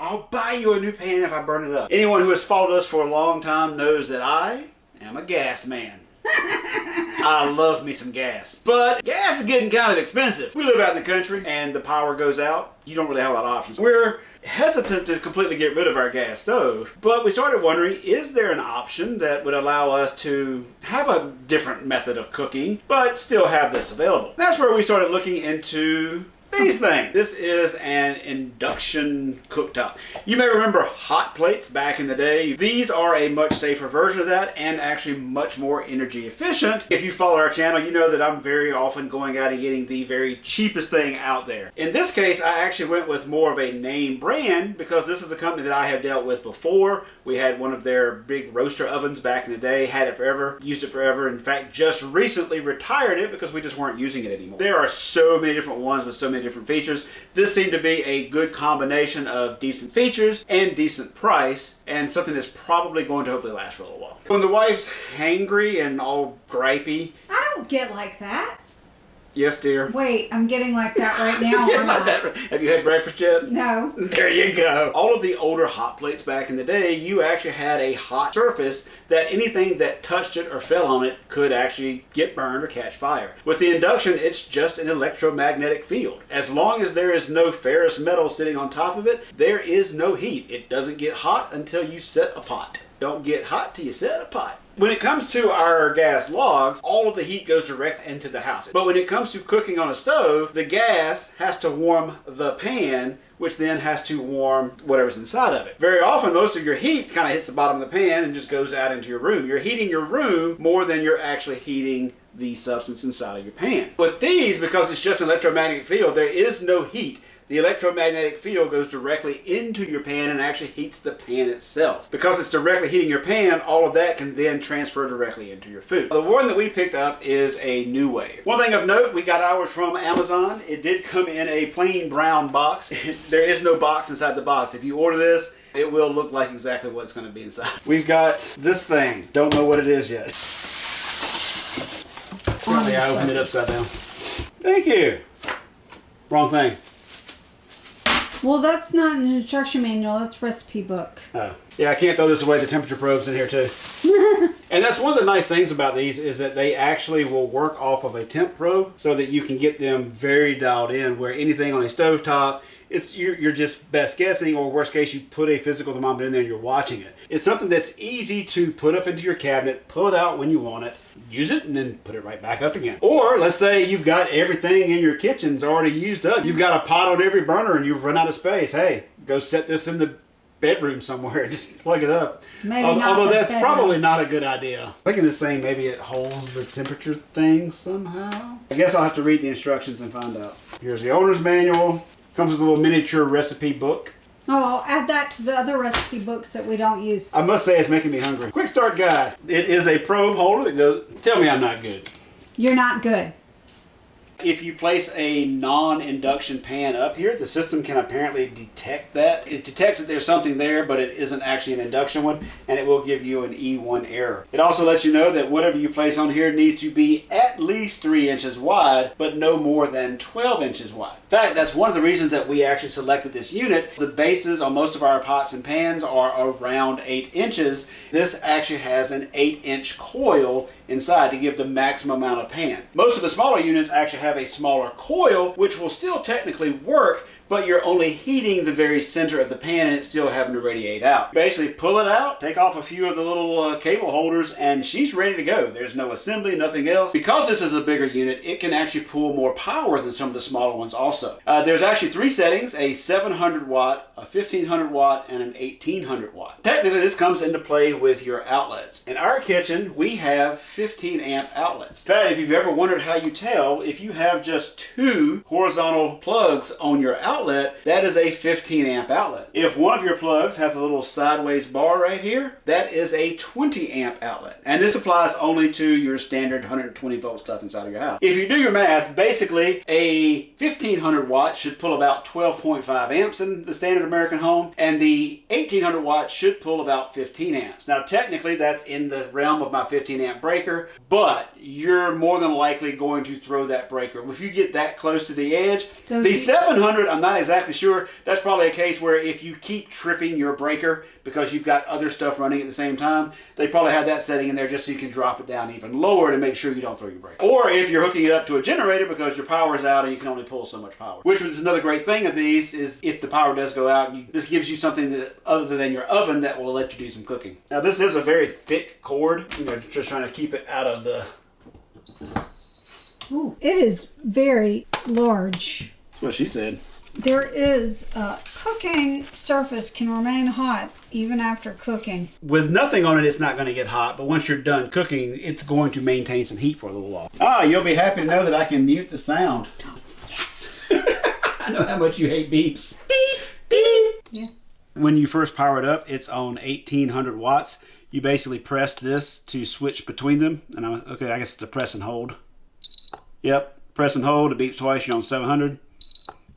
I'll buy you a new pan if I burn it up. Anyone who has followed us for a long time knows that I am a gas man. I love me some gas. But gas is getting kind of expensive. We live out in the country and the power goes out. You don't really have a lot of options. We're hesitant to completely get rid of our gas stove, but we started wondering, is there an option that would allow us to have a different method of cooking, but still have this available? That's where we started looking into these things. This is an induction cooktop. You may remember hot plates back in the day. These are a much safer version of that and actually much more energy efficient. If you follow our channel, you know that I'm very often going out and getting the very cheapest thing out there. In this case, I actually went with more of a name brand because this is a company that I have dealt with before. We had one of their big roaster ovens back in the day, had it forever, used it forever. In fact, just recently retired it because we just weren't using it anymore. There are so many different ones with so many different features. This seemed to be a good combination of decent features and decent price, and something that's probably going to hopefully last for a little while. When the wife's hangry and all gripey. I don't get like that. Yes, dear. Wait, I'm getting like that right now. Have you had breakfast yet? No. There you go. All of the older hot plates back in the day, you actually had a hot surface that anything that touched it or fell on it could actually get burned or catch fire. With the induction, it's just an electromagnetic field. As long as there is no ferrous metal sitting on top of it, there is no heat. It doesn't get hot until you set a pot. Don't get hot till you set a pot. When it comes to our gas logs, all of the heat goes direct into the house. But when it comes to cooking on a stove, the gas has to warm the pan, which then has to warm whatever's inside of it. Very often, most of your heat kind of hits the bottom of the pan and just goes out into your room. You're heating your room more than you're actually heating the substance inside of your pan. With these, because it's just an electromagnetic field, there is no heat. The electromagnetic field goes directly into your pan and actually heats the pan itself. Because it's directly heating your pan, all of that can then transfer directly into your food. The one that we picked up is a Nuwave. One thing of note, we got ours from Amazon. It did come in a plain brown box. There is no box inside the box. If you order this, it will look like exactly what it's going to be inside. We've got this thing. Don't know what it is yet. Apparently I opened it upside down. Thank you. Wrong thing. Well, that's not an instruction manual, that's recipe book. Oh. Yeah, I can't throw this away. The temperature probe's in here too. And that's one of the nice things about these is that they actually will work off of a temp probe so that you can get them very dialed in, where anything on a stovetop, you're just best guessing, or worst case, you put a physical thermometer in there and you're watching it. It's something that's easy to put up into your cabinet, pull it out when you want it, use it, and then put it right back up again. Or let's say you've got everything in your kitchen's already used up. You've got a pot on every burner and you've run out of space. Hey, go set this in the bedroom somewhere and just plug it up. Although that's probably not a good idea. Look at this thing, maybe it holds the temperature thing somehow. I guess I'll have to read the instructions and find out. Here's the owner's manual. Comes with a little miniature recipe book. Oh, I'll add that to the other recipe books that we don't use. I must say it's making me hungry. Quick start guide. It is a probe holder that goes, tell me I'm not good. You're not good. If you place a non-induction pan up here, the system can apparently detect that. It detects that there's something there, but it isn't actually an induction one, and it will give you an E1 error. It also lets you know that whatever you place on here needs to be at least 3 inches wide, but no more than 12 inches wide. In fact, that's one of the reasons that we actually selected this unit. The bases on most of our pots and pans are around 8 inches. This actually has an 8-inch coil inside to give the maximum amount of pan. Most of the smaller units actually have a smaller coil, which will still technically work, but you're only heating the very center of the pan and it's still having to radiate out. Basically pull it out, take off a few of the little cable holders, and she's ready to go. There's no assembly, nothing else. Because this is a bigger unit, it can actually pull more power than some of the smaller ones also. There's actually 3 settings, a 700 watt, a 1500 watt, and an 1800 watt. Technically this comes into play with your outlets. In our kitchen, we have 15 amp outlets. In fact, if you've ever wondered how you tell, if you have just 2 horizontal plugs on your outlet, that is a 15 amp outlet. If one of your plugs has a little sideways bar right here, that is a 20 amp outlet. And this applies only to your standard 120 volt stuff inside of your house. If you do your math, basically a 1500 watt should pull about 12.5 amps in the standard American home, and the 1800 watt should pull about 15 amps. Now technically that's in the realm of my 15 amp breaker, but you're more than likely going to throw that breaker breaker. If you get that close to the edge, So the 700, I'm not exactly sure. That's probably a case where if you keep tripping your breaker because you've got other stuff running at the same time, they probably have that setting in there just so you can drop it down even lower to make sure you don't throw your breaker. Or if you're hooking it up to a generator because your power is out and you can only pull so much power. Which is another great thing of these is if the power does go out, this gives you something that, other than your oven, that will let you do some cooking. Now this is a very thick cord, just trying to keep it out of the... Ooh, it is very large. That's what she said. There is cooking surface can remain hot even after cooking. With nothing on it, it's not going to get hot, but once you're done cooking, it's going to maintain some heat for a little while. Ah, you'll be happy to know that I can mute the sound. Yes! I know how much you hate beeps. Beep, beep. Yes. When you first power it up, it's on 1800 watts. You basically press this to switch between them. And okay, I guess it's a press and hold. Yep, press and hold, it beeps twice, you're on 700.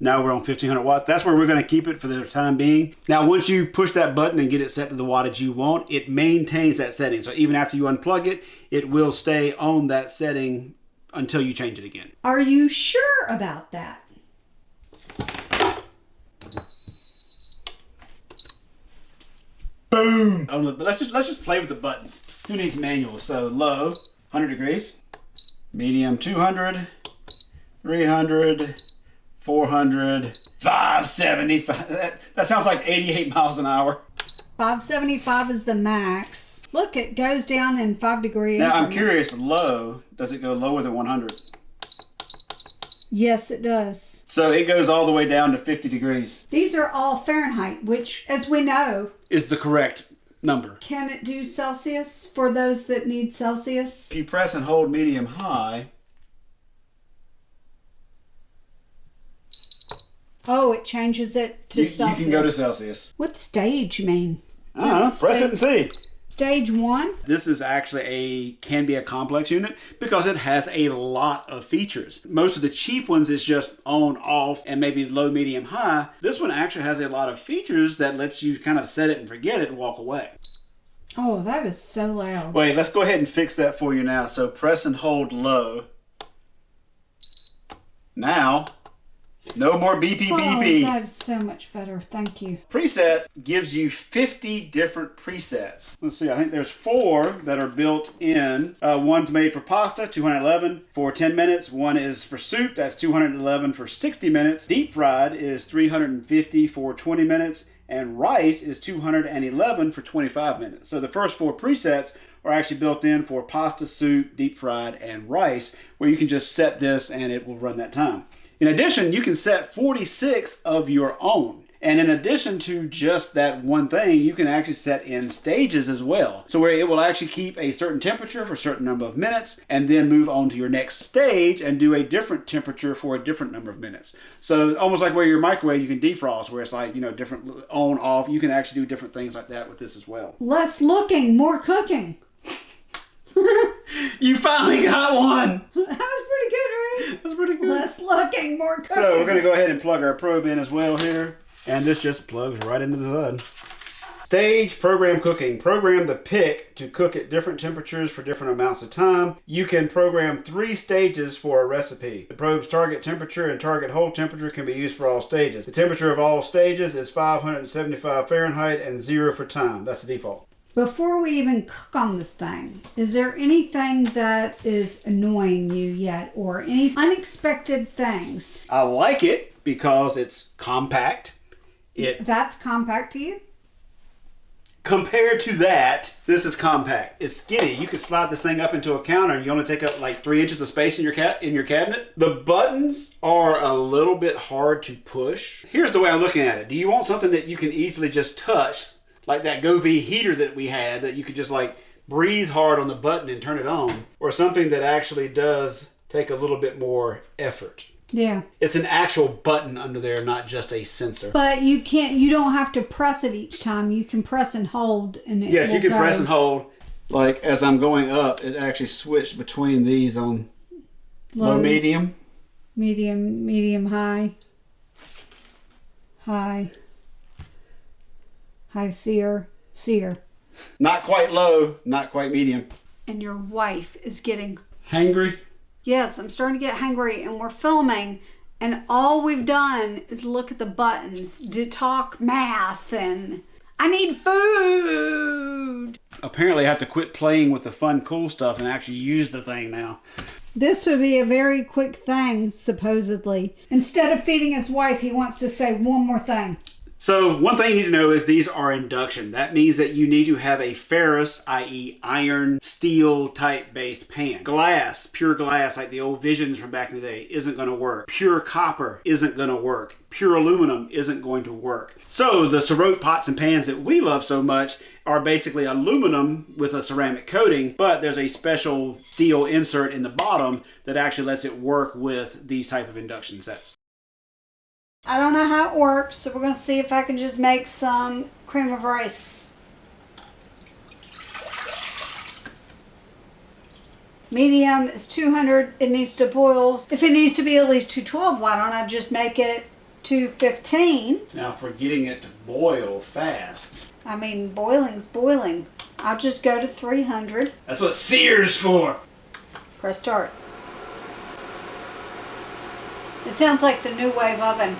Now we're on 1500 watts. That's where we're going to keep it for the time being. Now, once you push that button and get it set to the wattage you want, it maintains that setting. So even after you unplug it, it will stay on that setting until you change it again. Are you sure about that? Boom! Let's just play with the buttons. Who needs manuals? So low, 100 degrees. Medium, 200. 300. 400, 575. That sounds like 88 miles an hour. 575 is the max. Look, it goes down in 5 degree Now, I'm increments. curious, low, does it go lower than 100? Yes, it does. So it goes all the way down to 50 degrees. These are all Fahrenheit, which, as we know, Is the correct number. can it do Celsius for those that need Celsius? If you press and hold medium high, Oh, it changes it to you Celsius. can go to Celsius. What stage mean? I don't know, press it and see. Stage 1? This is actually can be a complex unit because it has a lot of features. Most of the cheap ones is just on, off, and maybe low, medium, high. This one actually has a lot of features that lets you kind of set it and forget it and walk away. Oh, that is so loud. Wait, let's go ahead and fix that for you now. So press and hold low. Now, no more beepy beepy. Oh, that is so much better. Thank you. Preset gives you 50 different presets. Let's see, I think there's 4 that are built in. One's made for pasta, 211 for 10 minutes. One is for soup, that's 211 for 60 minutes. Deep fried is 350 for 20 minutes. And rice is 211 for 25 minutes. So the first 4 presets are actually built in for pasta, soup, deep fried, and rice, where you can just set this and it will run that time. In addition, you can set 46 of your own. And in addition to just that one thing, you can actually set in stages as well. So where it will actually keep a certain temperature for a certain number of minutes and then move on to your next stage and do a different temperature for a different number of minutes. So almost like where your microwave, you can defrost, where it's like, different on, off. You can actually do different things like that with this as well. Less looking, more cooking. You finally got one! That was pretty good, right? That's pretty good. Less looking, more cooking. So we're going to go ahead and plug our probe in as well here. And this just plugs right into the side. Stage program cooking. Program the pick to cook at different temperatures for different amounts of time. You can program 3 stages for a recipe. The probe's target temperature and target hold temperature can be used for all stages. The temperature of all stages is 575 Fahrenheit and 0 for time. That's the default. Before we even cook on this thing, is there anything that is annoying you yet, or any unexpected things? I like it because it's compact. That's compact to you? Compared to that, this is compact. It's skinny. You can slide this thing up into a counter and you only take up like 3 inches of space in your cabinet. The buttons are a little bit hard to push. Here's the way I'm looking at it. Do you want something that you can easily just touch, like that Govee heater that we had, that you could just like breathe hard on the button and turn it on, or something that actually does take a little bit more effort? Yeah. It's an actual button under there, not just a sensor. But you don't have to press it each time. You can press and hold and it Yes, will you can go. press and hold. Like as I'm going up, it actually switched between these on low, medium. Medium, high. High, sear. Not quite low, not quite medium. And your wife is getting Hangry? Yes, I'm starting to get hungry, and we're filming, and all we've done is look at the buttons to talk math, and I need food. Apparently I have to quit playing with the fun, cool stuff and actually use the thing now. This would be a very quick thing, supposedly. Instead of feeding his wife, he wants to say one more thing. So one thing you need to know is these are induction. That means that you need to have a ferrous, i.e. iron, steel type based pan. Glass, pure glass like the old Visions from back in the day isn't going to work. Pure copper isn't going to work. Pure aluminum isn't going to work. So the Cerrote pots and pans that we love so much are basically aluminum with a ceramic coating, but there's a special steel insert in the bottom that actually lets it work with these type of induction sets. I don't know how it works, so we're going to see if I can just make some cream of rice. Medium is 200. It needs to boil. If it needs to be at least 212, why don't I just make it 215? Now for getting it to boil fast. I mean, boiling's boiling. I'll just go to 300. That's what Sears for. Press start. It sounds like the Nuwave oven.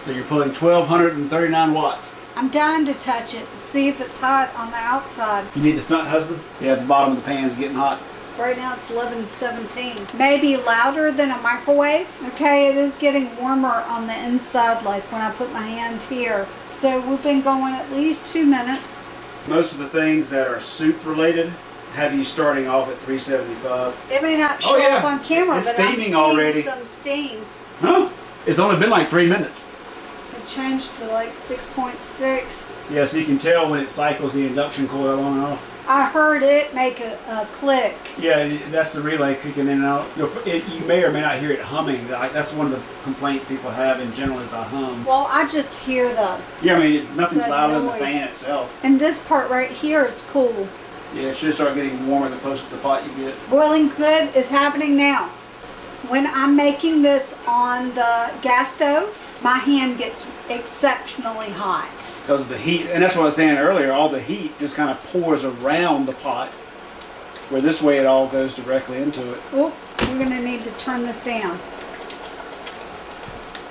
So you're pulling 1239 watts. I'm dying to touch it to see if it's hot on the outside. You need the stunt husband? Yeah, the bottom of the pan's getting hot. Right now it's 11:17. Maybe louder than a microwave. Okay, it is getting warmer on the inside, like when I put my hand here. So we've been going at least 2 minutes. Most of the things that are soup related have you starting off at 375. It may not show up on camera, it's but I'm steaming seeing already. some steam. Huh? It's only been like 3 minutes. It changed to like 6.6. Yeah, so you can tell when it cycles the induction coil on and off. I heard it make a click. Yeah, that's the relay kicking in and out. You may or may not hear it humming. That's one of the complaints people have in general is a hum. Well, I just hear the... Yeah, I mean, nothing's the louder than the noise. fan itself. And this part right here is cool. Yeah, it should start getting warmer the closer to the pot you get. Boiling good is happening now. When I'm making this on the gas stove, my hand gets exceptionally hot. Because of the heat, and that's what I was saying earlier, all the heat just kind of pours around the pot, where this way it all goes directly into it. Oh, we're going to need to turn this down.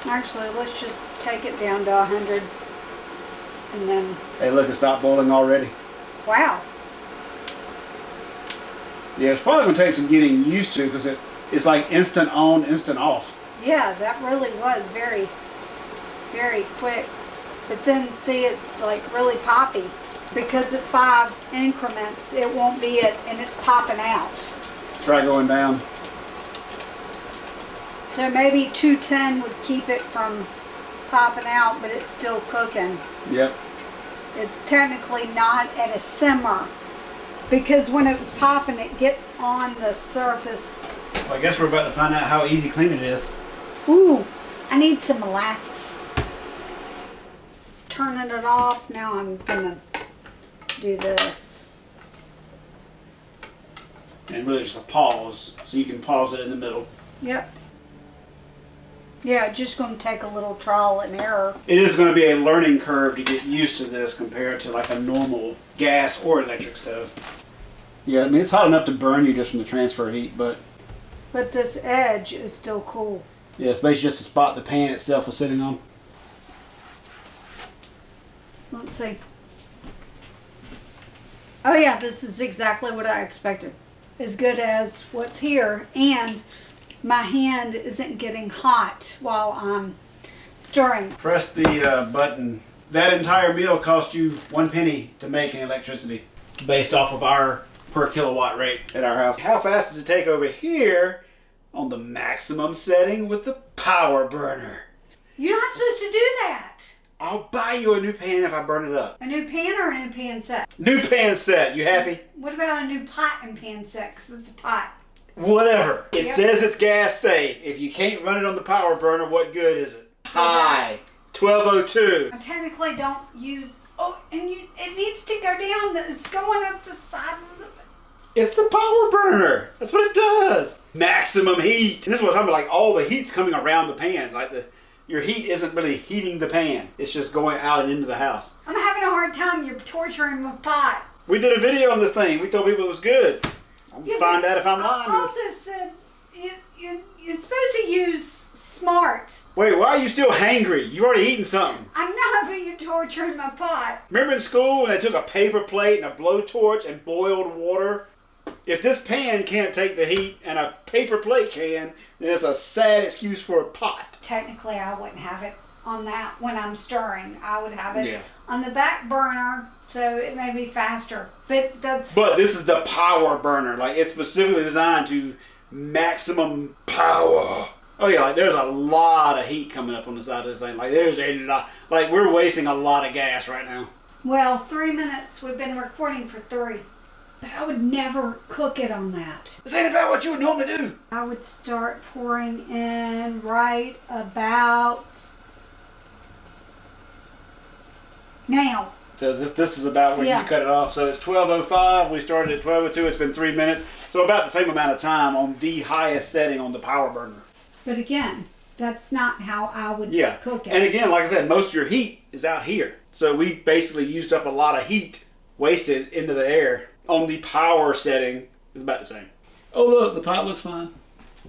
Actually, let's just take it down to 100. And then... Hey, look, it stopped boiling already. Wow. Yeah, it's probably going to take some getting used to because it's like instant on, instant off. Yeah, that really was very, very quick. But then see, it's like really poppy. Because it's 5 increments, it won't be it, and it's popping out. Try going down. So maybe 210 would keep it from popping out, but it's still cooking. Yep. It's technically not at a simmer. Because when it was popping, it gets on the surface. Well, I guess we're about to find out how easy clean it is. Ooh, I need some molasses. Turning it off. Now I'm gonna do this. And really just a pause, so you can pause it in the middle. Yep. Yeah, just gonna take a little trial and error. It is going to be a learning curve to get used to this compared to like a normal gas or electric stove. Yeah, I mean it's hot enough to burn you just from the transfer heat, but this edge is still cool. yeah, it's basically just a spot the pan itself was sitting on. Let's see. Oh yeah, this is exactly what I expected. As good as what's here, and my hand isn't getting hot while I'm stirring. Press the button. That entire meal cost you 1 penny to make in electricity, based off of our per kilowatt rate at our house. How fast does it take over here on the maximum setting with the power burner? You're not supposed to do that. I'll buy you a new pan if I burn it up. A new pan or a new pan set? New pan set. You happy? What about a new pot and pan set? Because it's a pot. Whatever. It Yep. says it's gas safe. If you can't run it on the power burner, what good is it? High. 1202. I technically don't use... Oh, and it needs to go down. It's going up the sides of the... It's the power burner. That's what it does. Maximum heat. And this is what I'm talking about. Like all the heat's coming around the pan. Like your heat isn't really heating the pan. It's just going out and into the house. I'm having a hard time. You're torturing my pot. We did a video on this thing. We told people it was good. I'm gonna find out if I'm lying. I also said you're supposed to use smart. Wait, why are you still hangry? You've already eaten something. I'm not, but you're torturing my pot. Remember in school when they took a paper plate and a blowtorch and boiled water? If this pan can't take the heat and a paper plate can, then it's a sad excuse for a pot. Technically, I wouldn't have it on that when I'm stirring. I would have it on the back burner, so it may be faster. But this is the power burner. Like, it's specifically designed to maximum power. Oh yeah, like there's a lot of heat coming up on the side of this thing. Like there's a lot. Like we're wasting a lot of gas right now. Well, 3 minutes. We've been recording for 3. But I would never cook it on that. This ain't about what you would normally do. I would start pouring in right about now. So this is about when you cut it off. So it's 12:05. We started at 12:02. It's been 3 minutes. So about the same amount of time on the highest setting on the power burner. But again, that's not how I would cook it. And again, like I said, most of your heat is out here. So we basically used up a lot of heat, wasted into the air. On the power setting, it's about the same. Oh look, the pot looks fine.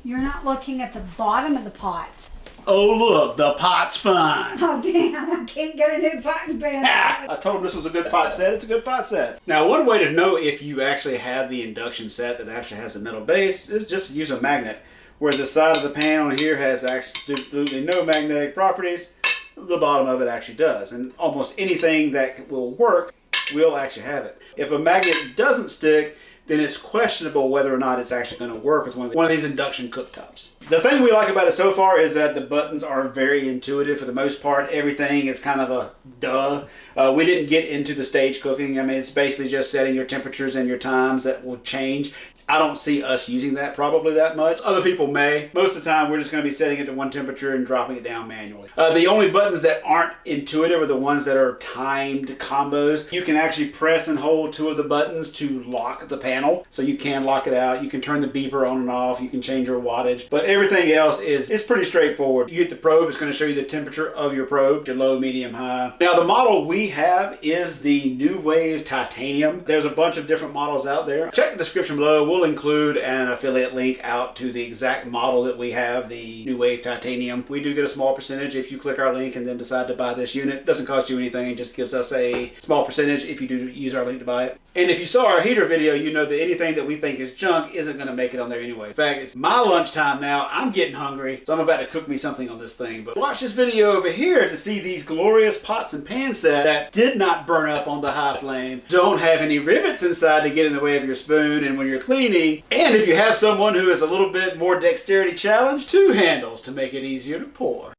You're not looking at the bottom of the pot. Oh look, the pot's fine. Oh damn, I can't get a new pot and pan. I told him this was a good pot set. It's a good pot set. Now, one way to know if you actually have the induction set that actually has a metal base is just to use a magnet. Where the side of the pan on here has absolutely no magnetic properties, the bottom of it actually does. And almost anything that will work will actually have it. If a magnet doesn't stick, then it's questionable whether or not it's actually going to work with one of these induction cooktops. The thing we like about it so far is that the buttons are very intuitive for the most part. Everything is kind of a duh. We didn't get into the stage cooking. I mean, it's basically just setting your temperatures and your times that will change. I don't see us using that probably that much. Other people may. Most of the time, we're just going to be setting it to one temperature and dropping it down manually. The only buttons that aren't intuitive are the ones that are timed combos. You can actually press and hold 2 of the buttons to lock the panel. So you can lock it out. You can turn the beeper on and off. You can change your wattage. But everything else is pretty straightforward. You hit the probe. It's going to show you the temperature of your probe, your low, medium, high. Now, the model we have is the Nuwave Titanium. There's a bunch of different models out there. Check the description below. We'll include an affiliate link out to the exact model that we have, the Nuwave Titanium. We do get a small percentage if you click our link and then decide to buy this unit. It doesn't cost you anything. It just gives us a small percentage if you do use our link to buy it. And if you saw our heater video, you know that anything that we think is junk isn't going to make it on there anyway. In fact, it's my lunchtime now. I'm getting hungry, so I'm about to cook me something on this thing. But watch this video over here to see these glorious pots and pan set that did not burn up on the high flame, don't have any rivets inside to get in the way of your spoon, and when you're cleaning, and if you have someone who is a little bit more dexterity challenged, 2 handles to make it easier to pour.